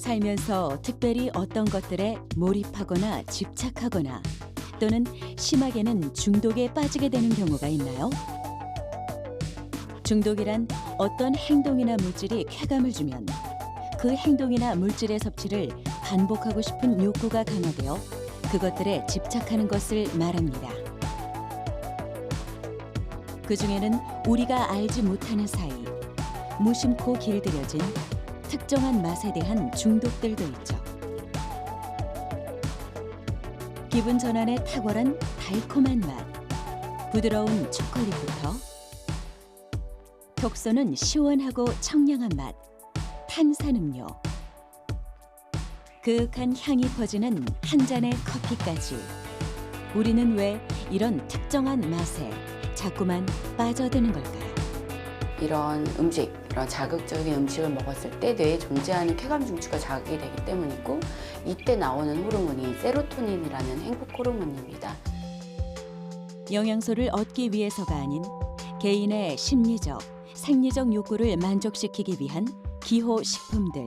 살면서 특별히 어떤 것들에 몰입하거나 집착하거나 또는 심하게는 중독에 빠지게 되는 경우가 있나요? 중독이란 어떤 행동이나 물질이 쾌감을 주면 그 행동이나 물질의 섭취를 반복하고 싶은 욕구가 강화되어 그것들에 집착하는 것을 말합니다. 그 중에는 우리가 알지 못하는 사이 무심코 길들여진 특정한 맛에 대한 중독들도 있죠. 기분 전환에 탁월한 달콤한 맛, 부드러운 초콜릿부터 톡 쏘는 시원하고 청량한 맛, 탄산음료, 그윽한 향이 퍼지는 한 잔의 커피까지 우리는 왜 이런 특정한 맛에 자꾸만 빠져드는 걸까요? 이런 음식, 이런 자극적인 음식을 먹었을 때 뇌에 존재하는 쾌감 중추가 자극이 되기 때문이고 이때 나오는 호르몬이 세로토닌이라는 행복 호르몬입니다. 영양소를 얻기 위해서가 아닌 개인의 심리적, 생리적 욕구를 만족시키기 위한 기호 식품들.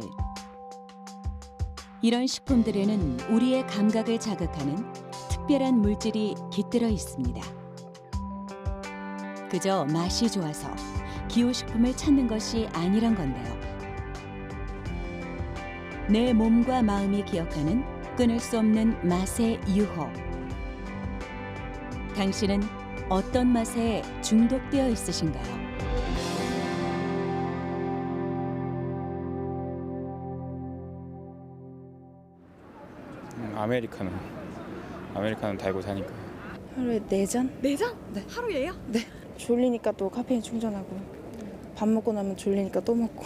이런 식품들에는 우리의 감각을 자극하는 특별한 물질이 깃들어 있습니다. 그저 맛이 좋아서 기호식품을 찾는 것이 아니란 건데요. 내 몸과 마음이 기억하는 끊을 수 없는 맛의 유혹. 당신은 어떤 맛에 중독되어 있으신가요? 아메리카노 달고 사니까. 하루에 4잔? 4잔? 네. 하루에요? 네. 졸리니까 또 카페인 충전하고 밥 먹고 나면 졸리니까 또 먹고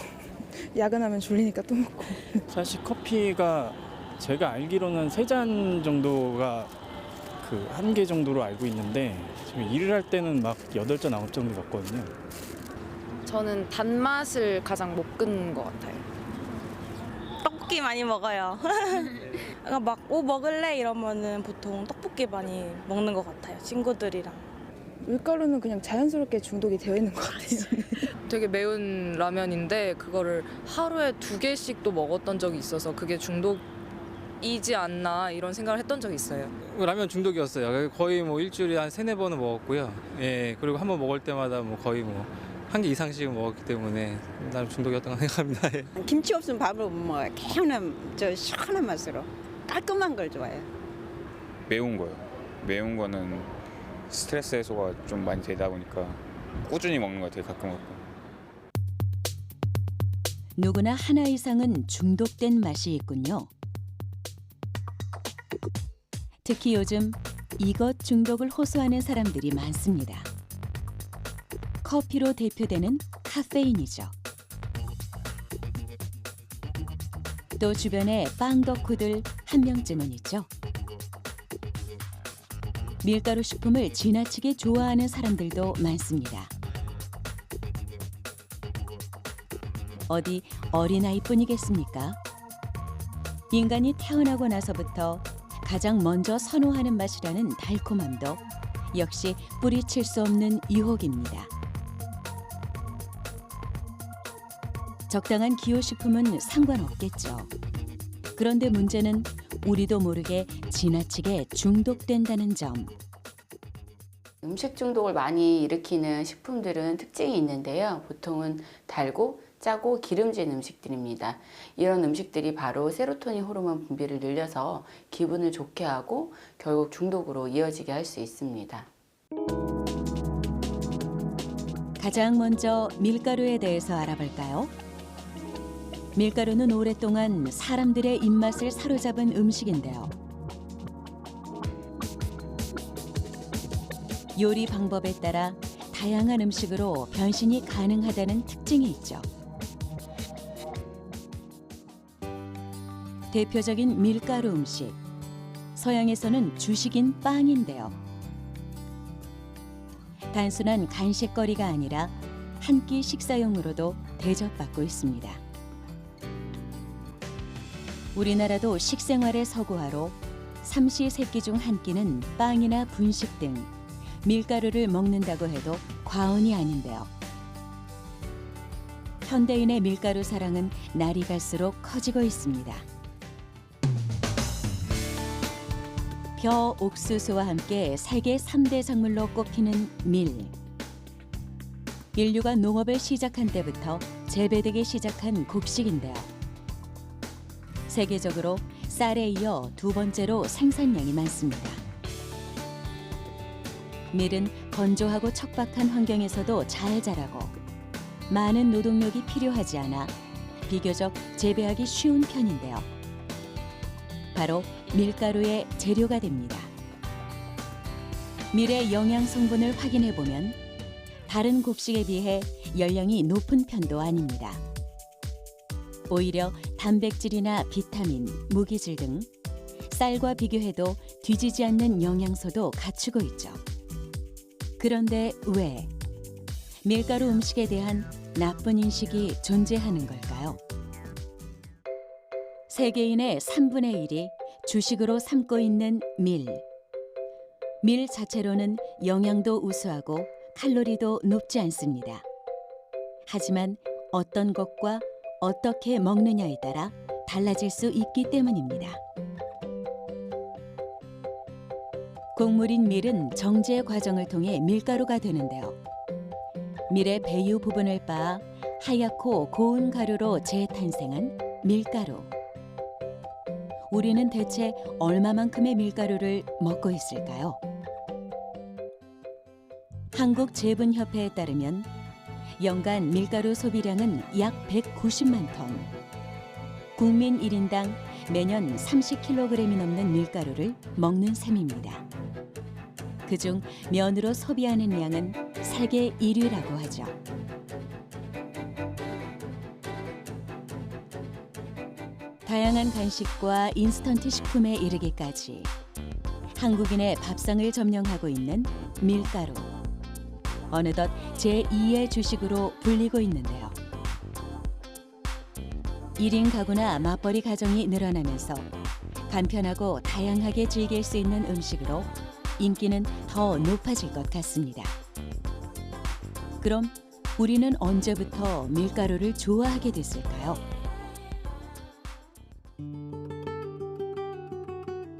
야근하면 졸리니까 또 먹고. 사실 커피가 제가 알기로는 3잔 정도가 그 한계 정도로 알고 있는데 지금 일을 할 때는 막 8잔, 9잔 정도 먹거든요. 저는 단맛을 가장 못 끊는 것 같아요. 떡볶이 많이 먹어요. 그러니까 막 먹을래 이러면은 보통 떡볶이 많이 먹는 것 같아요. 친구들이랑. 밀가루는 그냥 자연스럽게 중독이 되어 있는 것 같아요. 되게 매운 라면인데 그거를 하루에 2개씩도 먹었던 적이 있어서 그게 중독이지 않나 이런 생각을 했던 적이 있어요. 라면 중독이었어요. 거의 뭐 일주일에 한 3-4번은 먹었고요. 예, 그리고 한 번 먹을 때마다 뭐 거의 뭐 한 개 이상씩 먹었기 때문에 나름 중독이었던 거 생각합니다. 예. 김치 없으면 밥을 못 먹어요. 개운한 시원한 맛으로 깔끔한 걸 좋아해요. 매운 거요. 매운 거는 스트레스 해소가 좀 많이 되다 보니까 꾸준히 먹는 것 같아요. 가끔. 누구나 하나 이상은 중독된 맛이 있군요. 특히 요즘 이것 중독을 호소하는 사람들이 많습니다. 커피로 대표되는 카페인이죠. 또 주변에 빵 덕후들 한 명쯤은 있죠. 밀가루 식품을 지나치게 좋아하는 사람들도 많습니다. 어디 어린아이뿐이겠습니까? 인간이 태어나고 나서부터 가장 먼저 선호하는 맛이라는 달콤함도 역시 뿌리칠 수 없는 유혹입니다. 적당한 기호식품은 상관없겠죠. 그런데 문제는 우리도 모르게 지나치게 중독된다는 점. 음식 중독을 많이 일으키는 식품들은 특징이 있는데요. 보통은 달고 짜고 기름진 음식들입니다. 이런 음식들이 바로 세로토닌 호르몬 분비를 늘려서 기분을 좋게 하고 결국 중독으로 이어지게 할 수 있습니다. 가장 먼저 밀가루에 대해서 알아볼까요? 밀가루는 오랫동안 사람들의 입맛을 사로잡은 음식인데요. 요리 방법에 따라 다양한 음식으로 변신이 가능하다는 특징이 있죠. 대표적인 밀가루 음식, 서양에서는 주식인 빵인데요. 단순한 간식거리가 아니라 한 끼 식사용으로도 대접받고 있습니다. 우리나라도 식생활의 서구화로 삼시세끼 중 한 끼는 빵이나 분식 등 밀가루를 먹는다고 해도 과언이 아닌데요. 현대인의 밀가루 사랑은 날이 갈수록 커지고 있습니다. 벼, 옥수수와 함께 세계 3대 작물로 꼽히는 밀. 인류가 농업을 시작한 때부터 재배되기 시작한 곡식인데요. 세계적으로 쌀에 이어 두 번째로 생산량이 많습니다. 밀은 건조하고 척박한 환경에서도 잘 자라고 많은 노동력이 필요하지 않아 비교적 재배하기 쉬운 편인데요. 바로 밀가루의 재료가 됩니다. 밀의 영양 성분을 확인해 보면 다른 곡식에 비해 열량이 높은 편도 아닙니다. 오히려 단백질이나 비타민, 무기질 등 쌀과 비교해도 뒤지지 않는 영양소도 갖추고 있죠. 그런데 왜 밀가루 음식에 대한 나쁜 인식이 존재하는 걸까요? 세계인의 3분의 1이 주식으로 삼고 있는 밀. 밀 자체로는 영양도 우수하고 칼로리도 높지 않습니다. 하지만 어떤 것과 어떻게 먹느냐에 따라 달라질 수 있기 때문입니다. 곡물인 밀은 정제 과정을 통해 밀가루가 되는데요. 밀의 배유 부분을 빻아 하얗고 고운 가루로 재탄생한 밀가루. 우리는 대체 얼마만큼의 밀가루를 먹고 있을까요? 한국제분협회에 따르면 연간 밀가루 소비량은 약 190만 톤. 국민 1인당 매년 30kg이 넘는 밀가루를 먹는 셈입니다. 그중 면으로 소비하는 양은 세계 1위라고 하죠. 다양한 간식과 인스턴트 식품에 이르기까지 한국인의 밥상을 점령하고 있는 밀가루. 어느덧 제2의 주식으로 불리고 있는데요. 1인 가구나 맞벌이 가정이 늘어나면서 간편하고 다양하게 즐길 수 있는 음식으로 인기는 더 높아질 것 같습니다. 그럼 우리는 언제부터 밀가루를 좋아하게 됐을까요?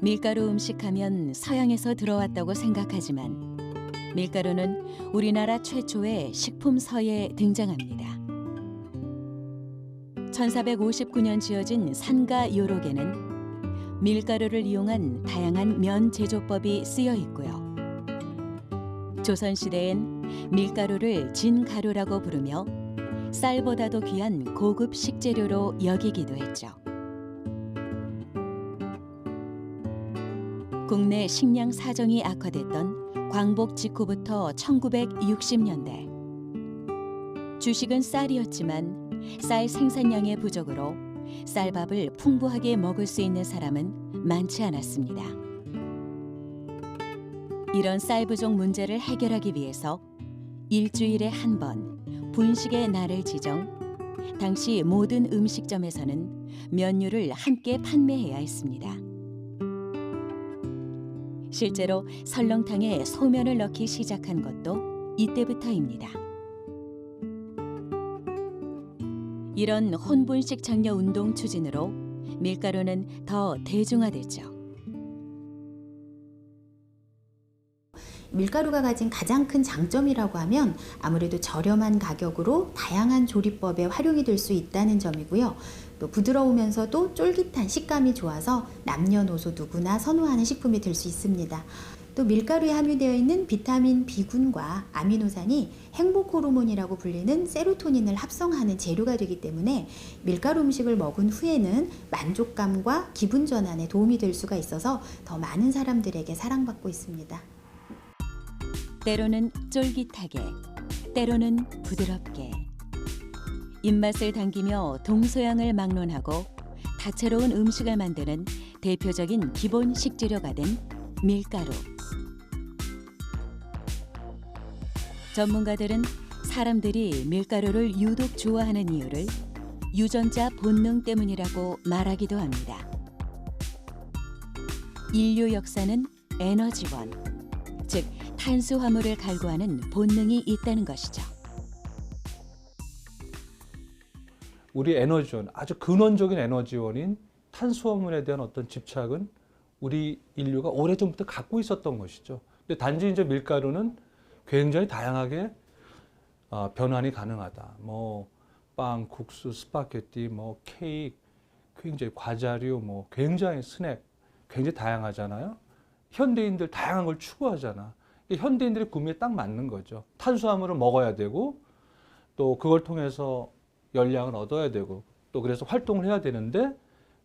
밀가루 음식하면 서양에서 들어왔다고 생각하지만 밀가루는 우리나라 최초의 식품서에 등장합니다. 1459년 지어진 산가 요록에는 밀가루를 이용한 다양한 면 제조법이 쓰여 있고요. 조선시대엔 밀가루를 진가루라고 부르며 쌀보다도 귀한 고급 식재료로 여기기도 했죠. 국내 식량 사정이 악화됐던 광복 직후부터 1960년대. 주식은 쌀이었지만 쌀 생산량의 부족으로 쌀밥을 풍부하게 먹을 수 있는 사람은 많지 않았습니다. 이런 쌀 부족 문제를 해결하기 위해서 일주일에 한 번 분식의 날을 지정, 당시 모든 음식점에서는 면류를 함께 판매해야 했습니다. 실제로 설렁탕에 소면을 넣기 시작한 것도 이때부터입니다. 이런 혼분식 장려 운동 추진으로 밀가루는 더 대중화됐죠. 밀가루가 가진 가장 큰 장점이라고 하면 아무래도 저렴한 가격으로 다양한 조리법에 활용이 될 수 있다는 점이고요. 또 부드러우면서도 쫄깃한 식감이 좋아서 남녀노소 누구나 선호하는 식품이 될 수 있습니다. 또 밀가루에 함유되어 있는 비타민 B군과 아미노산이 행복 호르몬이라고 불리는 세로토닌을 합성하는 재료가 되기 때문에 밀가루 음식을 먹은 후에는 만족감과 기분 전환에 도움이 될 수가 있어서 더 많은 사람들에게 사랑받고 있습니다. 때로는 쫄깃하게, 때로는 부드럽게. 입맛을 당기며 동서양을 막론하고 다채로운 음식을 만드는 대표적인 기본 식재료가 된 밀가루. 전문가들은 사람들이 밀가루를 유독 좋아하는 이유를 유전자 본능 때문이라고 말하기도 합니다. 인류 역사는 에너지원, 즉 탄수화물을 갈구하는 본능이 있다는 것이죠. 우리 에너지원, 아주 근원적인 에너지원인 탄수화물에 대한 어떤 집착은 우리 인류가 오래전부터 갖고 있었던 것이죠. 근데 단지 이제 밀가루는 굉장히 다양하게 변환이 가능하다. 뭐 빵, 국수, 스파게티, 뭐 케이크, 굉장히 과자류, 뭐 굉장히 스낵, 굉장히 다양하잖아요. 현대인들 다양한 걸 추구하잖아. 현대인들의 구미에 딱 맞는 거죠. 탄수화물을 먹어야 되고 또 그걸 통해서 열량을 얻어야 되고 또 그래서 활동을 해야 되는데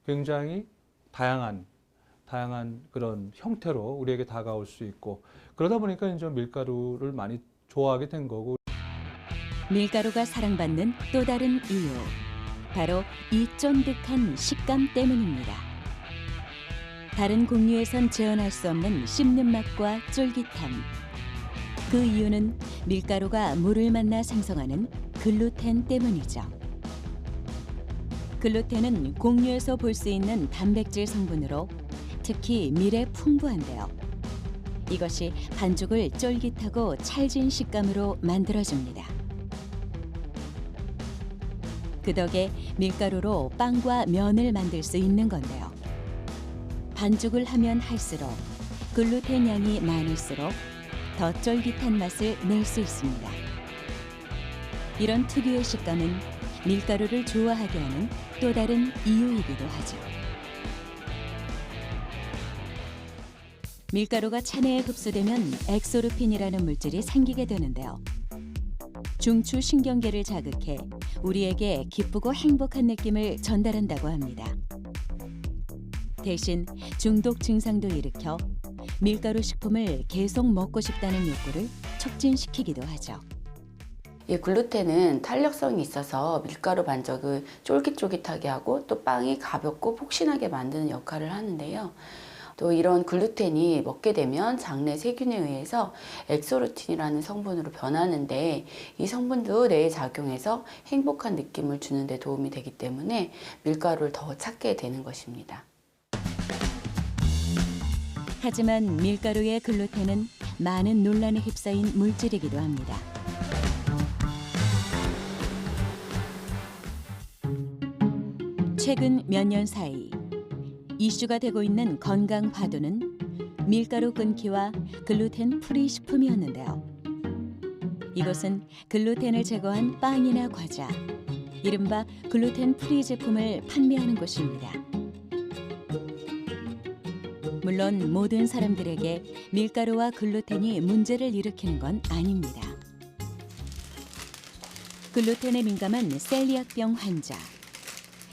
굉장히 다양한 그런 형태로 우리에게 다가올 수 있고 그러다 보니까 이제 밀가루를 많이 좋아하게 된 거고. 밀가루가 사랑받는 또 다른 이유, 바로 이 쫀득한 식감 때문입니다. 다른 곡류에선 재현할 수 없는 씹는 맛과 쫄깃함. 그 이유는 밀가루가 물을 만나 생성하는 글루텐 때문이죠. 글루텐은 곡류에서 볼 수 있는 단백질 성분으로 특히 밀에 풍부한데요. 이것이 반죽을 쫄깃하고 찰진 식감으로 만들어줍니다. 그 덕에 밀가루로 빵과 면을 만들 수 있는 건데요. 반죽을 하면 할수록 글루텐 양이 많을수록 더 쫄깃한 맛을 낼 수 있습니다. 이런 특유의 식감은 밀가루를 좋아하게 하는 또 다른 이유이기도 하죠. 밀가루가 체내에 흡수되면 엑소르핀이라는 물질이 생기게 되는데요. 중추신경계를 자극해 우리에게 기쁘고 행복한 느낌을 전달한다고 합니다. 대신 중독 증상도 일으켜 밀가루 식품을 계속 먹고 싶다는 욕구를 촉진시키기도 하죠. 이 글루텐은 탄력성이 있어서 밀가루 반죽을 쫄깃쫄깃하게 하고 또 빵이 가볍고 폭신하게 만드는 역할을 하는데요. 또 이런 글루텐이 먹게 되면 장내 세균에 의해서 엑소르틴이라는 성분으로 변하는데 이 성분도 뇌에 작용해서 행복한 느낌을 주는 데 도움이 되기 때문에 밀가루를 더 찾게 되는 것입니다. 하지만 밀가루의 글루텐은 많은 논란에 휩싸인 물질이기도 합니다. 최근 몇 년 사이 이슈가 되고 있는 건강 화두는 밀가루 끊기와 글루텐 프리 식품이었는데요. 이것은 글루텐을 제거한 빵이나 과자, 이른바 글루텐 프리 제품을 판매하는 곳입니다. 물론 모든 사람들에게 밀가루와 글루텐이 문제를 일으키는 건 아닙니다. 글루텐에 민감한 셀리악병 환자,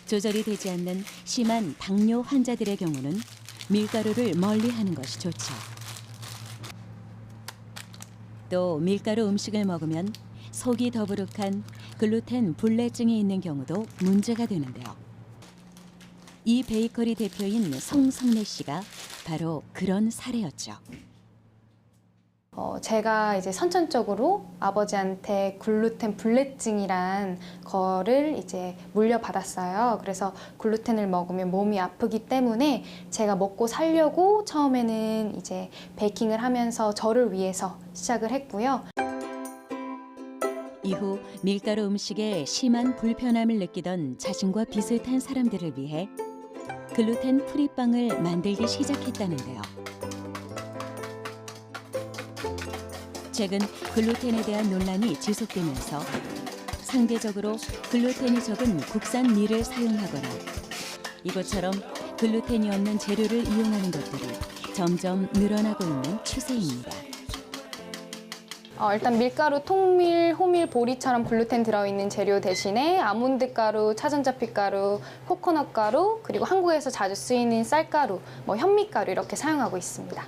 조절이 되지 않는 심한 당뇨 환자들의 경우는 밀가루를 멀리하는 것이 좋죠. 또 밀가루 음식을 먹으면 속이 더부룩한 글루텐 불내증이 있는 경우도 문제가 되는데요. 이 베이커리 대표인 송성래 씨가 바로 그런 사례였죠. 제가 이제 선천적으로 아버지한테 글루텐 불내증이란 거를 이제 물려받았어요. 그래서 글루텐을 먹으면 몸이 아프기 때문에 제가 먹고 살려고 처음에는 이제 베이킹을 하면서 저를 위해서 시작을 했고요. 이후 밀가루 음식에 심한 불편함을 느끼던 자신과 비슷한 사람들을 위해 글루텐 프리빵을 만들기 시작했다는데요. 최근 글루텐에 대한 논란이 지속되면서 상대적으로 글루텐이 적은 국산 밀을 사용하거나 이것처럼 글루텐이 없는 재료를 이용하는 것들이 점점 늘어나고 있는 추세입니다. 일단 밀가루, 통밀, 호밀, 보리처럼 글루텐 들어있는 재료 대신에 아몬드 가루, 차전자피 가루, 코코넛 가루, 그리고 한국에서 자주 쓰이는 쌀가루, 현미가루 이렇게 사용하고 있습니다.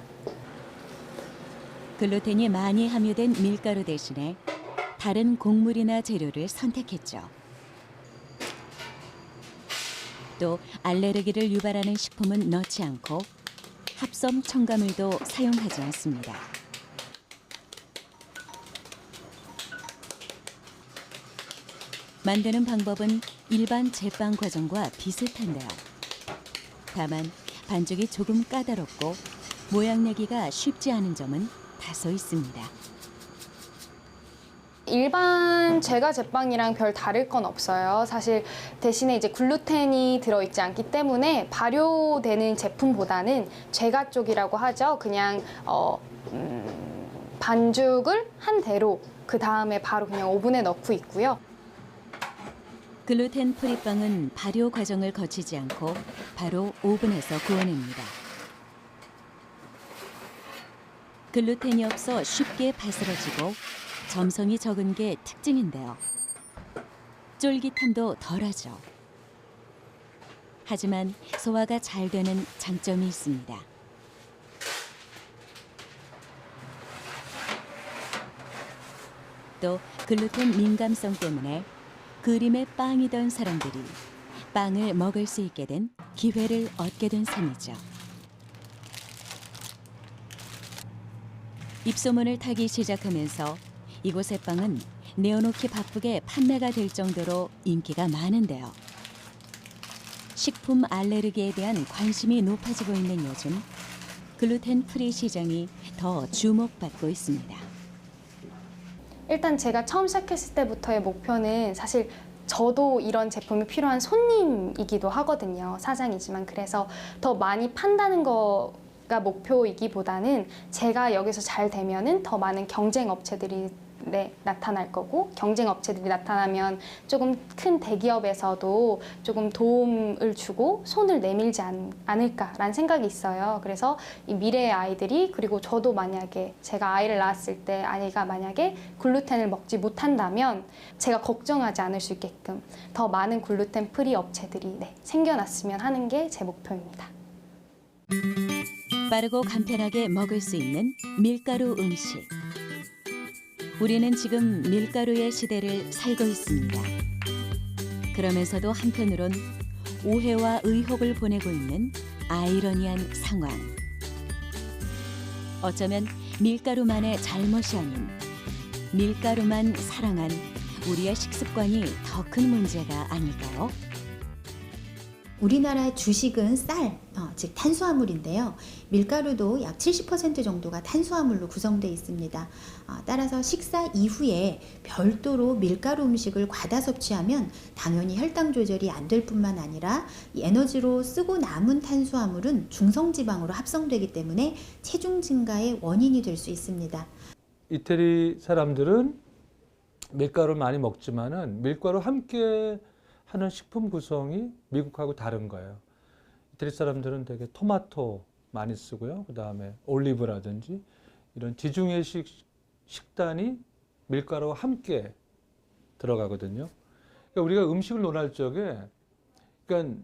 글루텐이 많이 함유된 밀가루 대신에 다른 곡물이나 재료를 선택했죠. 또 알레르기를 유발하는 식품은 넣지 않고 합성 첨가물도 사용하지 않습니다. 만드는 방법은 일반 제빵 과정과 비슷한데요. 다만 반죽이 조금 까다롭고 모양 내기가 쉽지 않은 점은 다소 있습니다. 일반 제과 제빵이랑 별 다를 건 없어요. 사실 대신에 이제 글루텐이 들어있지 않기 때문에 발효되는 제품보다는 제과 쪽이라고 하죠. 그냥 반죽을 한 대로 그 다음에 바로 그냥 오븐에 넣고 있고요. 글루텐 프리 빵은 발효 과정을 거치지 않고 바로 오븐에서 구워냅니다. 글루텐이 없어 쉽게 바스러지고 점성이 적은 게 특징인데요. 쫄깃함도 덜하죠. 하지만 소화가 잘 되는 장점이 있습니다. 또 글루텐 민감성 때문에 그림의 빵이던 사람들이 빵을 먹을 수 있게 된 기회를 얻게 된 셈이죠. 입소문을 타기 시작하면서 이곳의 빵은 내어놓기 바쁘게 판매가 될 정도로 인기가 많은데요. 식품 알레르기에 대한 관심이 높아지고 있는 요즘 글루텐 프리 시장이 더 주목받고 있습니다. 일단 제가 처음 시작했을 때부터의 목표는 사실 저도 이런 제품이 필요한 손님이기도 하거든요. 사장이지만 그래서 더 많이 판다는 거가 목표이기보다는 제가 여기서 잘 되면은 더 많은 경쟁 업체들이 나타날 거고 경쟁 업체들이 나타나면 조금 큰 대기업에서도 조금 도움을 주고 손을 내밀지 않을까라는 생각이 있어요. 그래서 이 미래의 아이들이 그리고 저도 만약에 제가 아이를 낳았을 때 아이가 만약에 글루텐을 먹지 못한다면 제가 걱정하지 않을 수 있게끔 더 많은 글루텐 프리 업체들이 생겨났으면 하는 게 제 목표입니다. 빠르고 간편하게 먹을 수 있는 밀가루 음식. 우리는 지금 밀가루의 시대를 살고 있습니다. 그러면서도 한편으론 오해와 의혹을 보내고 있는 아이러니한 상황. 어쩌면 밀가루만의 잘못이 아닌 밀가루만 사랑한 우리의 식습관이 더 큰 문제가 아닐까요? 우리나라의 주식은 쌀, 즉 탄수화물인데요. 밀가루도 약 70% 정도가 탄수화물로 구성되어 있습니다. 따라서 식사 이후에 별도로 밀가루 음식을 과다 섭취하면 당연히 혈당 조절이 안 될 뿐만 아니라 에너지로 쓰고 남은 탄수화물은 중성지방으로 합성되기 때문에 체중 증가의 원인이 될 수 있습니다. 이태리 사람들은 밀가루를 많이 먹지만은 밀가루 함께 하는 식품 구성이 미국하고 다른 거예요. 이태리 사람들은 되게 토마토 많이 쓰고요. 그 다음에 올리브라든지 이런 지중해식 식단이 밀가루와 함께 들어가거든요. 그러니까 우리가 음식을 논할 적에 그러니까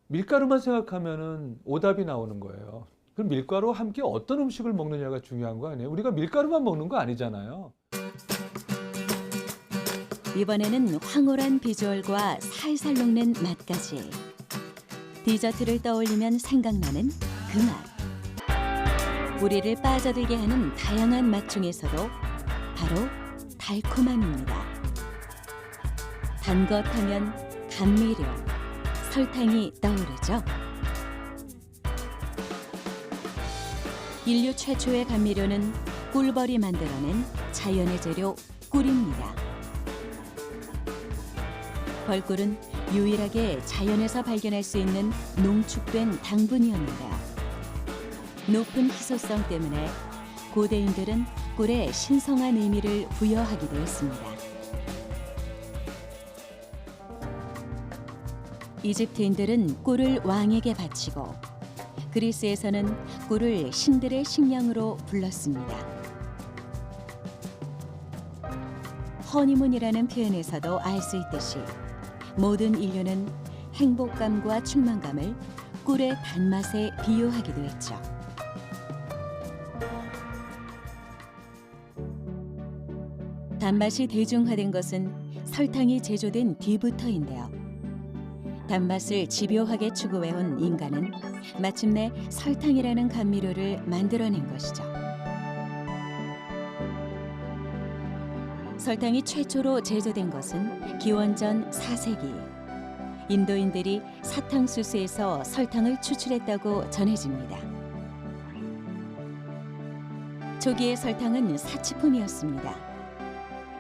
밀가루만 생각하면은 오답이 나오는 거예요. 그럼 밀가루와 함께 어떤 음식을 먹느냐가 중요한 거 아니에요? 우리가 밀가루만 먹는 거 아니잖아요. 이번에는 황홀한 비주얼과 살살 녹는 맛까지. 디저트를 떠올리면 생각나는 그 맛. 우리를 빠져들게 하는 다양한 맛 중에서도 바로 달콤함입니다. 단 것 하면 감미료, 설탕이 떠오르죠. 인류 최초의 감미료는 꿀벌이 만들어낸 자연의 재료 꿀입니다. 벌꿀은 유일하게 자연에서 발견할 수 있는 농축된 당분이었는데요. 높은 희소성 때문에 고대인들은 꿀에 신성한 의미를 부여하기도 했습니다. 이집트인들은 꿀을 왕에게 바치고 그리스에서는 꿀을 신들의 식량으로 불렀습니다. 허니문이라는 표현에서도 알 수 있듯이 모든 인류는 행복감과 충만감을 꿀의 단맛에 비유하기도 했죠. 단맛이 대중화된 것은 설탕이 제조된 뒤부터인데요. 단맛을 집요하게 추구해온 인간은 마침내 설탕이라는 감미료를 만들어낸 것이죠. 설탕이 최초로 제조된 것은 기원전 4세기. 인도인들이 사탕수수에서 설탕을 추출했다고 전해집니다. 초기의 설탕은 사치품이었습니다.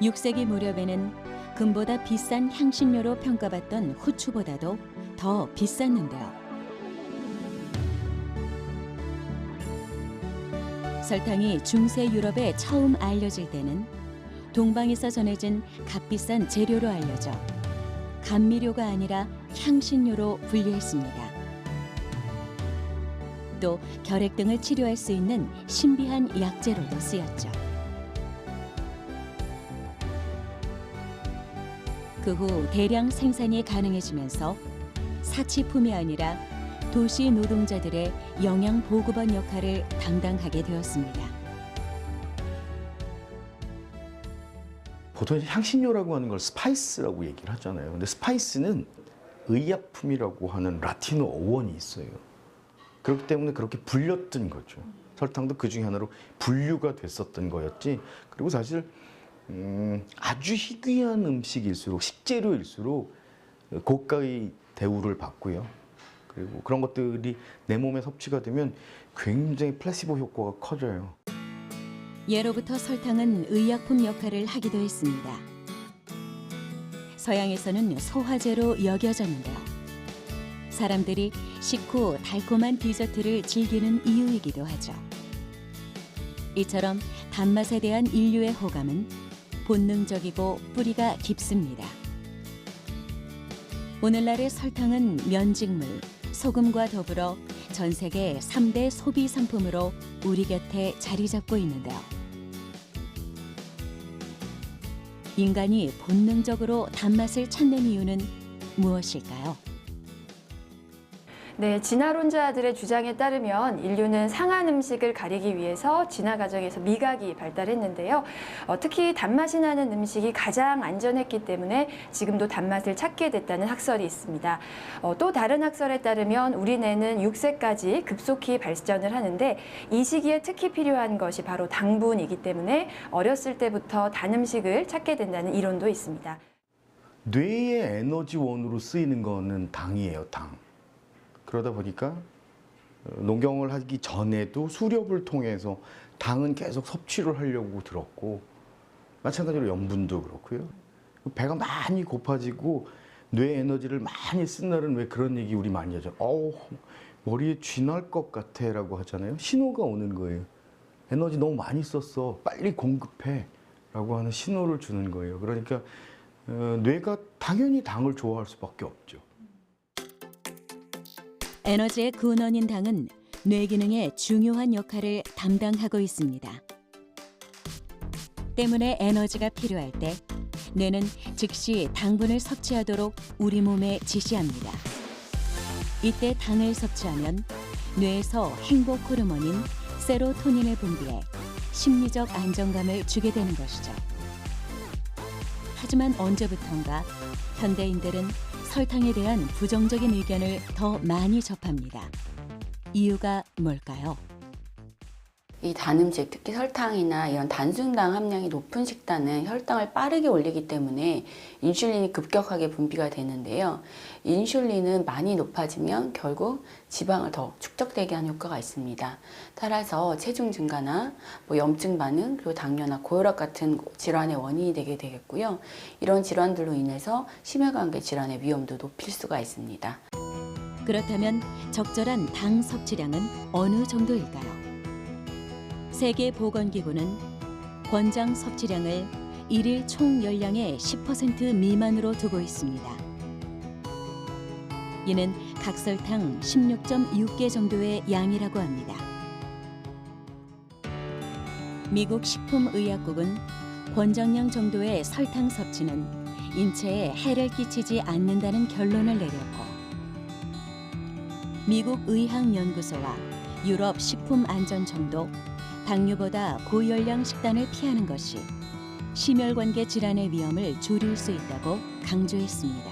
6세기 무렵에는 금보다 비싼 향신료로 평가받던 후추보다도 더 비쌌는데요. 설탕이 중세 유럽에 처음 알려질 때는 동방에서 전해진 값비싼 재료로 알려져 감미료가 아니라 향신료로 분류했습니다. 또 결핵 등을 치료할 수 있는 신비한 약재로도 쓰였죠. 그 후 대량 생산이 가능해지면서 사치품이 아니라 도시 노동자들의 영양 보급원 역할을 담당하게 되었습니다. 보통 향신료라고 하는 걸 스파이스라고 얘기를 하잖아요. 근데 스파이스는 의약품이라고 하는 라틴어 어원이 있어요. 그렇기 때문에 그렇게 불렸던 거죠. 설탕도 그 중에 하나로 분류가 됐었던 거였지. 그리고 사실 아주 희귀한 음식일수록, 식재료일수록 고가의 대우를 받고요. 그리고 그런 것들이 내 몸에 섭취가 되면 굉장히 플라시보 효과가 커져요. 예로부터 설탕은 의약품 역할을 하기도 했습니다. 서양에서는 소화제로 여겨졌는데요. 사람들이 식후 달콤한 디저트를 즐기는 이유이기도 하죠. 이처럼 단맛에 대한 인류의 호감은 본능적이고 뿌리가 깊습니다. 오늘날의 설탕은 면직물, 소금과 더불어 전 세계 3대 소비 상품으로 우리 곁에 자리 잡고 있는데요. 인간이 본능적으로 단맛을 찾는 이유는 무엇일까요? 네, 진화론자들의 주장에 따르면 인류는 상한 음식을 가리기 위해서 진화 과정에서 미각이 발달했는데요. 특히 단맛이 나는 음식이 가장 안전했기 때문에 지금도 단맛을 찾게 됐다는 학설이 있습니다. 또 다른 학설에 따르면 우리 뇌는 6세까지 급속히 발전을 하는데 이 시기에 특히 필요한 것이 바로 당분이기 때문에 어렸을 때부터 단 음식을 찾게 된다는 이론도 있습니다. 뇌의 에너지원으로 쓰이는 거는 당이에요, 당. 그러다 보니까 농경을 하기 전에도 수렵을 통해서 당은 계속 섭취를 하려고 들었고, 마찬가지로 염분도 그렇고요. 배가 많이 고파지고 뇌 에너지를 많이 쓴 날은 왜 그런 얘기 우리 많이 하죠. 머리에 쥐 날 것 같아 라고 하잖아요. 신호가 오는 거예요. 에너지 너무 많이 썼어. 빨리 공급해 라고 하는 신호를 주는 거예요. 그러니까 뇌가 당연히 당을 좋아할 수밖에 없죠. 에너지의 근원인 당은 뇌 기능에 중요한 역할을 담당하고 있습니다. 때문에 에너지가 필요할 때 뇌는 즉시 당분을 섭취하도록 우리 몸에 지시합니다. 이때 당을 섭취하면 뇌에서 행복 호르몬인 세로토닌을 분비해 심리적 안정감을 주게 되는 것이죠. 하지만 언제부턴가 현대인들은 설탕에 대한 부정적인 의견을 더 많이 접합니다. 이유가 뭘까요? 이 단 음식, 특히 설탕이나 이런 단순당 함량이 높은 식단은 혈당을 빠르게 올리기 때문에 인슐린이 급격하게 분비가 되는데요. 인슐린은 많이 높아지면 결국 지방을 더 축적되게 하는 효과가 있습니다. 따라서 체중 증가나 염증 반응, 그리고 당뇨나 고혈압 같은 질환의 원인이 되게 되겠고요. 이런 질환들로 인해서 심혈관계 질환의 위험도 높일 수가 있습니다. 그렇다면 적절한 당 섭취량은 어느 정도일까요? 세계보건기구는 권장 섭취량을 일일 총 열량의 10% 미만으로 두고 있습니다. 이는 각설탕 16.6개 정도의 양이라고 합니다. 미국 식품의약국은 권장량 정도의 설탕 섭취는 인체에 해를 끼치지 않는다는 결론을 내렸고, 미국 의학연구소와 유럽 식품안전청도 당류보다 고열량 식단을 피하는 것이 심혈관계 질환의 위험을 줄일 수 있다고 강조했습니다.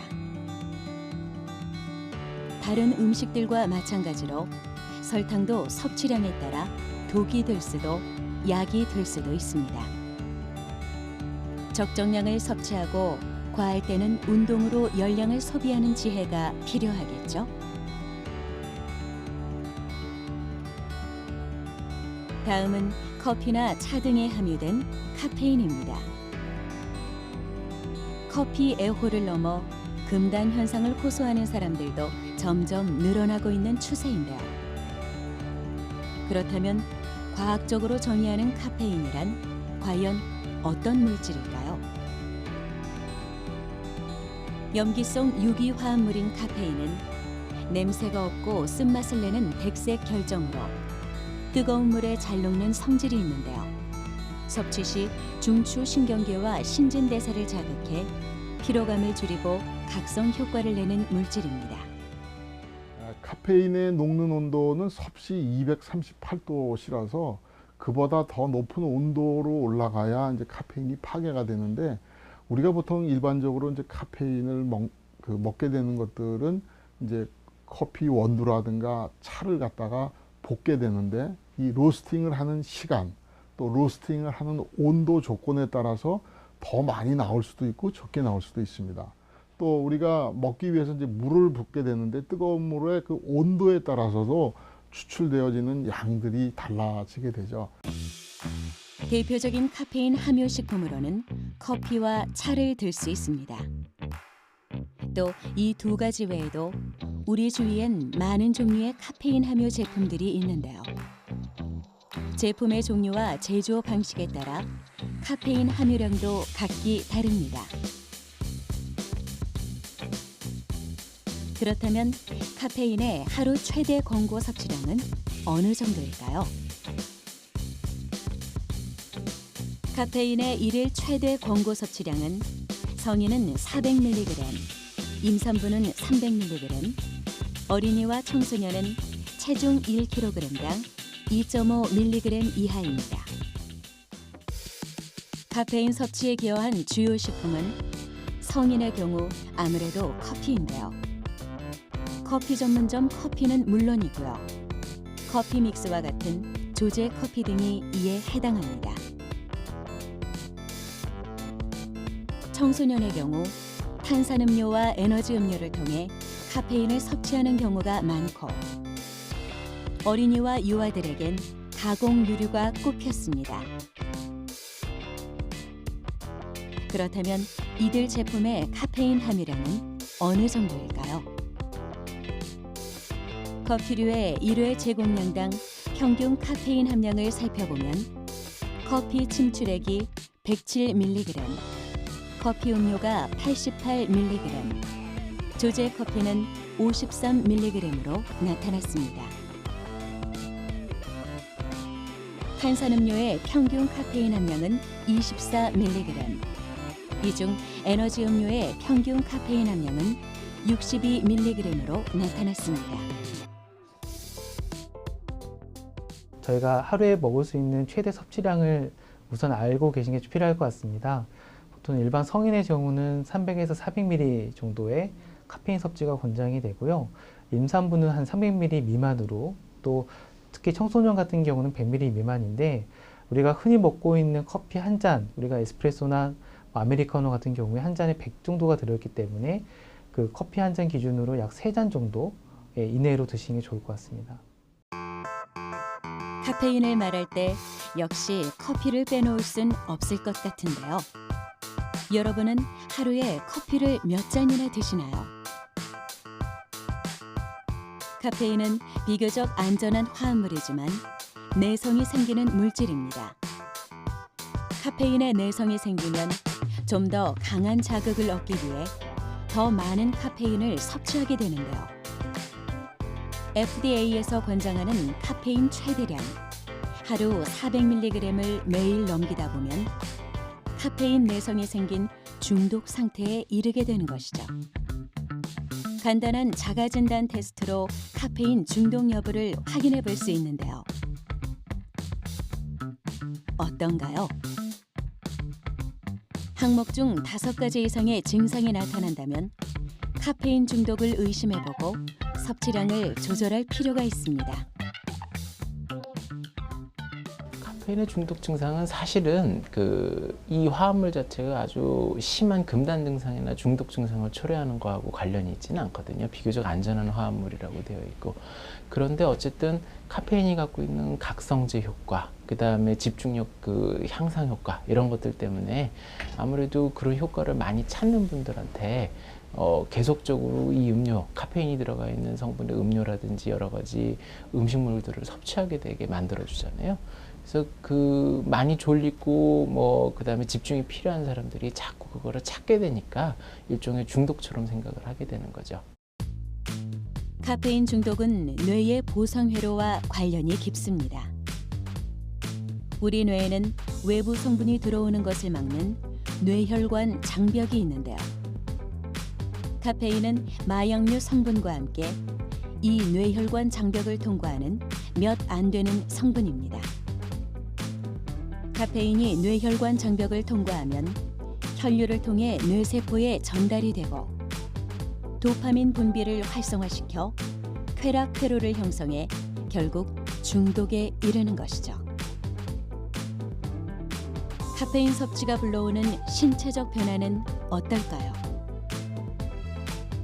다른 음식들과 마찬가지로 설탕도 섭취량에 따라 독이 될 수도 약이 될 수도 있습니다. 적정량을 섭취하고 과할 때는 운동으로 열량을 소비하는 지혜가 필요하겠죠. 다음은 커피나 차 등에 함유된 카페인입니다. 커피 애호를 넘어 금단 현상을 호소하는 사람들도 점점 늘어나고 있는 추세인데요. 그렇다면 과학적으로 정의하는 카페인이란 과연 어떤 물질일까요? 염기성 유기화합물인 카페인은 냄새가 없고 쓴맛을 내는 백색 결정으로 뜨거운 물에 잘 녹는 성질이 있는데요. 섭취 시 중추 신경계와 신진대사를 자극해 피로감을 줄이고 각성 효과를 내는 물질입니다. 카페인의 녹는 온도는 섭씨 238도시라서 그보다 더 높은 온도로 올라가야 이제 카페인이 파괴가 되는데, 우리가 보통 일반적으로 이제 카페인을 먹게 되는 것들은 이제 커피 원두라든가 차를 갖다가 볶게 되는데, 이 로스팅을 하는 시간 또 로스팅을 하는 온도 조건에 따라서 더 많이 나올 수도 있고 적게 나올 수도 있습니다. 또 우리가 먹기 위해서 이제 물을 붓게 되는데 뜨거운 물의 그 온도에 따라서도 추출되어지는 양들이 달라지게 되죠. 대표적인 카페인 함유 식품으로는 커피와 차를 들 수 있습니다. 또 이 두 가지 외에도 우리 주위엔 많은 종류의 카페인 함유 제품들이 있는데요. 제품의 종류와 제조 방식에 따라 카페인 함유량도 각기 다릅니다. 그렇다면 카페인의 하루 최대 권고 섭취량은 어느 정도일까요? 카페인의 일일 최대 권고 섭취량은 성인은 400mg, 임산부는 300mg, 어린이와 청소년은 체중 1kg당 2.5mg 이하입니다. 카페인 섭취에 기여한 주요 식품은 성인의 경우 아무래도 커피인데요. 커피 전문점 커피는 물론이고요. 커피 믹스와 같은 조제 커피 등이 이에 해당합니다. 청소년의 경우 탄산음료와 에너지 음료를 통해 카페인을 섭취하는 경우가 많고, 어린이와 유아들에겐 가공 유류가 꼽혔습니다. 그렇다면 이들 제품의 카페인 함유량은 어느 정도일까요? 커피류의 1회 제공량당 평균 카페인 함량을 살펴보면 커피 침출액이 107mg, 커피 음료가 88mg, 조제 커피는 53mg으로 나타났습니다. 탄산음료의 평균 카페인 함량은 24mg, 이 중 에너지 음료의 평균 카페인 함량은 62mg으로 나타났습니다. 저희가 하루에 먹을 수 있는 최대 섭취량을 우선 알고 계신 게 좀 필요할 것 같습니다. 보통 일반 성인의 경우는 300에서 400ml 정도의 카페인 섭취가 권장이 되고요. 임산부는 한 300ml 미만으로, 또 특히 청소년 같은 경우는 100ml 미만인데, 우리가 흔히 먹고 있는 커피 한 잔, 우리가 에스프레소나 아메리카노 같은 경우에 한 잔에 100 정도가 들어있기 때문에 그 커피 한 잔 기준으로 약 3잔 정도 이내로 드시는 게 좋을 것 같습니다. 카페인을 말할 때 역시 커피를 빼놓을 순 없을 것 같은데요. 여러분은 하루에 커피를 몇 잔이나 드시나요? 카페인은 비교적 안전한 화합물이지만 내성이 생기는 물질입니다. 카페인의 내성이 생기면 좀 더 강한 자극을 얻기 위해 더 많은 카페인을 섭취하게 되는데요. FDA에서 권장하는 카페인 최대량 하루 400mg을 매일 넘기다 보면 카페인 내성이 생긴 중독 상태에 이르게 되는 것이죠. 간단한 자가진단 테스트로 카페인 중독 여부를 확인해 볼 수 있는데요. 어떤가요? 항목 중 5가지 이상의 증상이 나타난다면 카페인 중독을 의심해보고 섭취량을 조절할 필요가 있습니다. 카페인의 중독 증상은 사실은 이 화합물 자체가 아주 심한 금단 증상이나 중독 증상을 초래하는 거하고 관련이 있지는 않거든요. 비교적 안전한 화합물이라고 되어 있고. 그런데 어쨌든 카페인이 갖고 있는 각성제 효과, 그 다음에 집중력 향상 효과 이런 것들 때문에 아무래도 그런 효과를 많이 찾는 분들한테 계속적으로 이 음료, 카페인이 들어가 있는 성분의 음료라든지 여러 가지 음식물들을 섭취하게 되게 만들어 주잖아요. 그래서 많이 졸리고 그다음에 집중이 필요한 사람들이 자꾸 그거를 찾게 되니까 일종의 중독처럼 생각을 하게 되는 거죠. 카페인 중독은 뇌의 보상회로와 관련이 깊습니다. 우리 뇌에는 외부 성분이 들어오는 것을 막는 뇌혈관 장벽이 있는데요. 카페인은 마약류 성분과 함께 이 뇌혈관 장벽을 통과하는 몇 안 되는 성분입니다. 카페인이 뇌혈관 장벽을 통과하면 혈류를 통해 뇌세포에 전달이 되고 도파민 분비를 활성화시켜 쾌락 회로를 형성해 결국 중독에 이르는 것이죠. 카페인 섭취가 불러오는 신체적 변화는 어떨까요?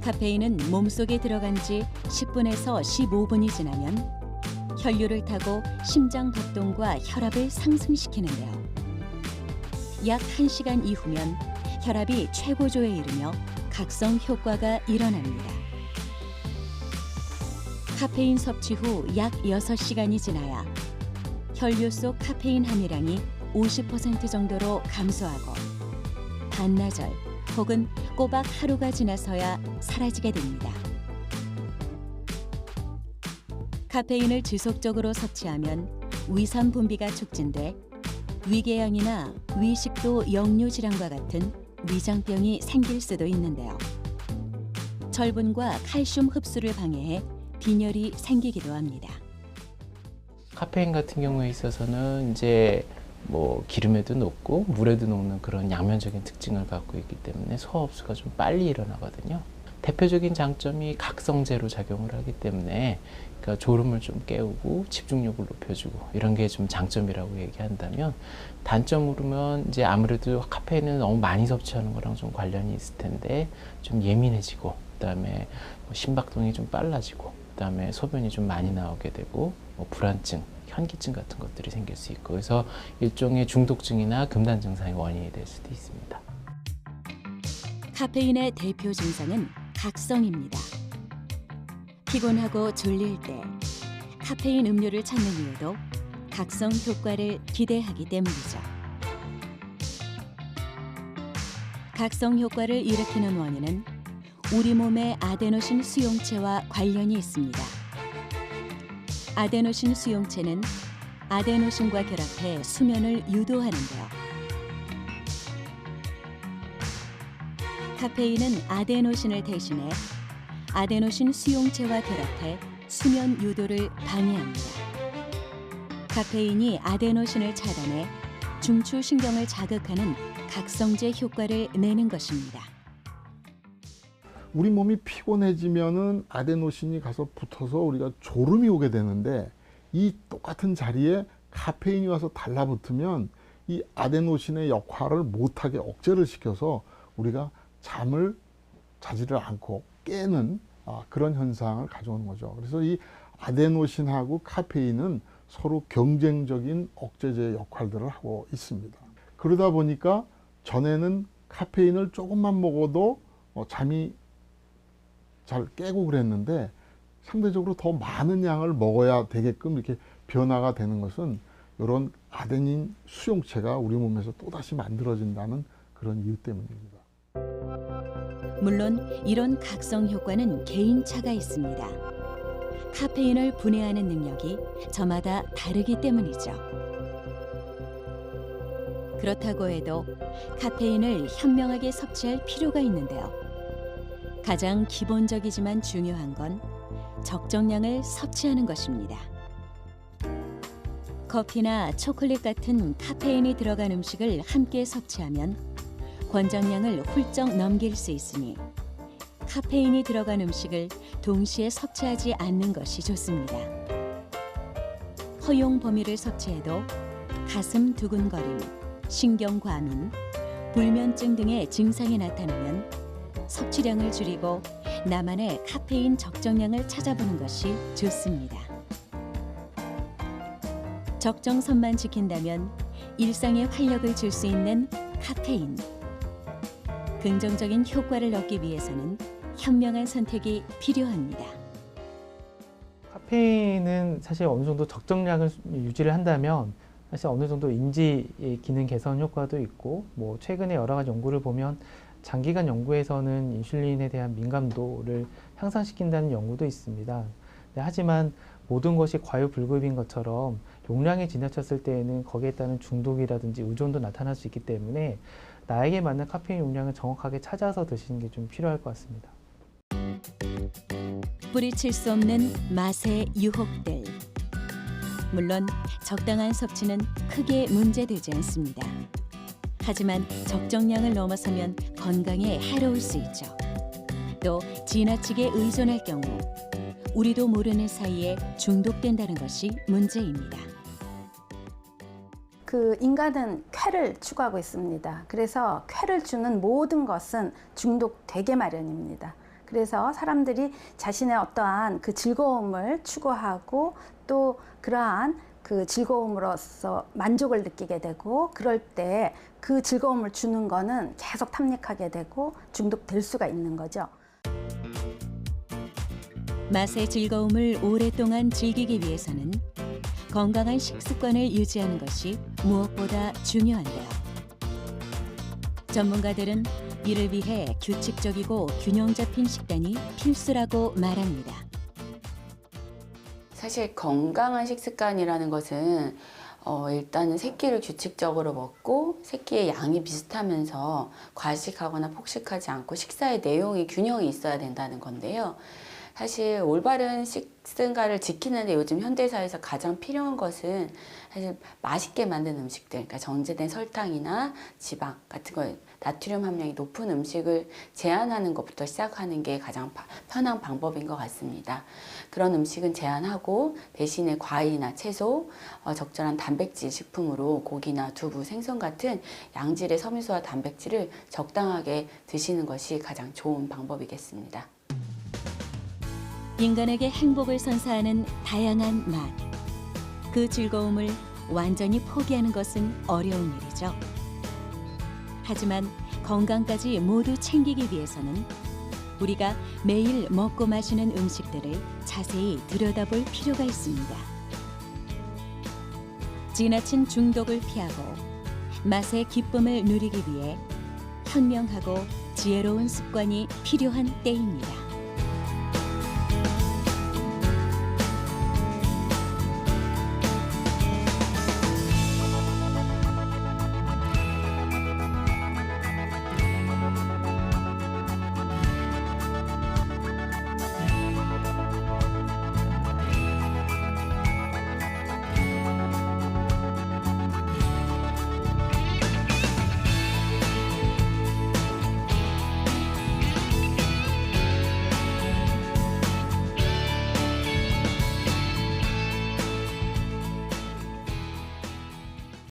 카페인은 몸속에 들어간 지 10분에서 15분이 지나면 혈류를 타고 심장 박동과 혈압을 상승시키는데요. 약 1시간 이후면 혈압이 최고조에 이르며 각성 효과가 일어납니다. 카페인 섭취 후 약 6시간이 지나야 혈류 속 카페인 함유량이 50% 정도로 감소하고 반나절 혹은 꼬박 하루가 지나서야 사라지게 됩니다. 카페인을 지속적으로 섭취하면 위산 분비가 촉진돼 위궤양이나 위식도 역류 질환과 같은 위장병이 생길 수도 있는데요. 철분과 칼슘 흡수를 방해해 빈혈이 생기기도 합니다. 카페인 같은 경우에 있어서는 이제 기름에도 녹고 물에도 녹는 그런 양면적인 특징을 갖고 있기 때문에 소화 흡수가 좀 빨리 일어나거든요. 대표적인 장점이 각성제로 작용을 하기 때문에 그러니까 졸음을 좀 깨우고 집중력을 높여주고 이런 게 좀 장점이라고 얘기한다면, 단점으로는 이제 아무래도 카페인은 너무 많이 섭취하는 거랑 좀 관련이 있을 텐데 좀 예민해지고, 그다음에 심박동이 좀 빨라지고, 그다음에 소변이 좀 많이 나오게 되고 불안증, 현기증 같은 것들이 생길 수 있고, 그래서 일종의 중독증이나 금단 증상의 원인이 될 수도 있습니다. 카페인의 대표 증상은 각성입니다. 피곤하고 졸릴 때 카페인 음료를 찾는 이유도 각성 효과를 기대하기 때문이죠. 각성 효과를 일으키는 원인은 우리 몸의 아데노신 수용체와 관련이 있습니다. 아데노신 수용체는 아데노신과 결합해 수면을 유도하는데요. 카페인은 아데노신을 대신해 아데노신 수용체와 결합해 수면 유도를 방해합니다. 카페인이 아데노신을 차단해 중추신경을 자극하는 각성제 효과를 내는 것입니다. 우리 몸이 피곤해지면은 아데노신이 가서 붙어서 우리가 졸음이 오게 되는데, 이 똑같은 자리에 카페인이 와서 달라붙으면 이 아데노신의 역할을 못하게 억제를 시켜서 우리가 잠을 자지를 않고 깨는 그런 현상을 가져오는 거죠. 그래서 이 아데노신하고 카페인은 서로 경쟁적인 억제제 역할들을 하고 있습니다. 그러다 보니까 전에는 카페인을 조금만 먹어도 잠이 잘 깨고 그랬는데, 상대적으로 더 많은 양을 먹어야 되게끔 이렇게 변화가 되는 것은 이런 아데닌 수용체가 우리 몸에서 또다시 만들어진다는 그런 이유 때문입니다. 물론 이런 각성 효과는 개인차가 있습니다. 카페인을 분해하는 능력이 저마다 다르기 때문이죠. 그렇다고 해도 카페인을 현명하게 섭취할 필요가 있는데요. 가장 기본적이지만 중요한 건 적정량을 섭취하는 것입니다. 커피나 초콜릿 같은 카페인이 들어간 음식을 함께 섭취하면 권장량을 훌쩍 넘길 수 있으니 카페인이 들어간 음식을 동시에 섭취하지 않는 것이 좋습니다. 허용 범위를 섭취해도 가슴 두근거림, 신경과민, 불면증 등의 증상이 나타나면 섭취량을 줄이고 나만의 카페인 적정량을 찾아보는 것이 좋습니다. 적정선만 지킨다면 일상에 활력을 줄 수 있는 카페인. 긍정적인 효과를 얻기 위해서는 현명한 선택이 필요합니다. 카페인은 사실 어느 정도 적정량을 유지를 한다면 사실 어느 정도 인지 기능 개선 효과도 있고, 뭐 최근에 여러 가지 연구를 보면 장기간 연구에서는 인슐린에 대한 민감도를 향상시킨다는 연구도 있습니다. 하지만 모든 것이 과유불급인 것처럼 용량이 지나쳤을 때에는 거기에 따른 중독이라든지 의존도 나타날 수 있기 때문에 나에게 맞는 카페인 용량을 정확하게 찾아서 드시는 게 좀 필요할 것 같습니다. 뿌리칠 수 없는 맛의 유혹들. 물론 적당한 섭취는 크게 문제되지 않습니다. 하지만 적정량을 넘어서면 건강에 해로울 수 있죠. 또 지나치게 의존할 경우 우리도 모르는 사이에 중독된다는 것이 문제입니다. 인간은 쾌를 추구하고 있습니다. 그래서 쾌를 주는 모든 것은 중독되게 마련입니다. 그래서 사람들이 자신의 어떠한 그 즐거움을 추구하고 또 그러한 그 즐거움으로써 만족을 느끼게 되고, 그럴 때 그 즐거움을 주는 거는 계속 탐닉하게 되고 중독될 수가 있는 거죠. 맛의 즐거움을 오랫동안 즐기기 위해서는 건강한 식습관을 유지하는 것이 무엇보다 중요한데요. 전문가들은 이를 위해 규칙적이고 균형 잡힌 식단이 필수라고 말합니다. 사실 건강한 식습관이라는 것은 일단은 새끼를 규칙적으로 먹고 새끼의 양이 비슷하면서 과식하거나 폭식하지 않고 식사의 내용이 균형이 있어야 된다는 건데요. 사실 올바른 식습관을 지키는데 요즘 현대사회에서 가장 필요한 것은 사실 맛있게 만든 음식들, 그러니까 정제된 설탕이나 지방 같은 거, 나트륨 함량이 높은 음식을 제한하는 것부터 시작하는 게 가장 편한 방법인 것 같습니다. 그런 음식은 제한하고 대신에 과일이나 채소, 적절한 단백질 식품으로 고기나 두부, 생선 같은 양질의 섬유소와 단백질을 적당하게 드시는 것이 가장 좋은 방법이겠습니다. 인간에게 행복을 선사하는 다양한 맛. 그 즐거움을 완전히 포기하는 것은 어려운 일이죠. 하지만 건강까지 모두 챙기기 위해서는 우리가 매일 먹고 마시는 음식들을 자세히 들여다볼 필요가 있습니다. 지나친 중독을 피하고 맛의 기쁨을 누리기 위해 현명하고 지혜로운 습관이 필요한 때입니다.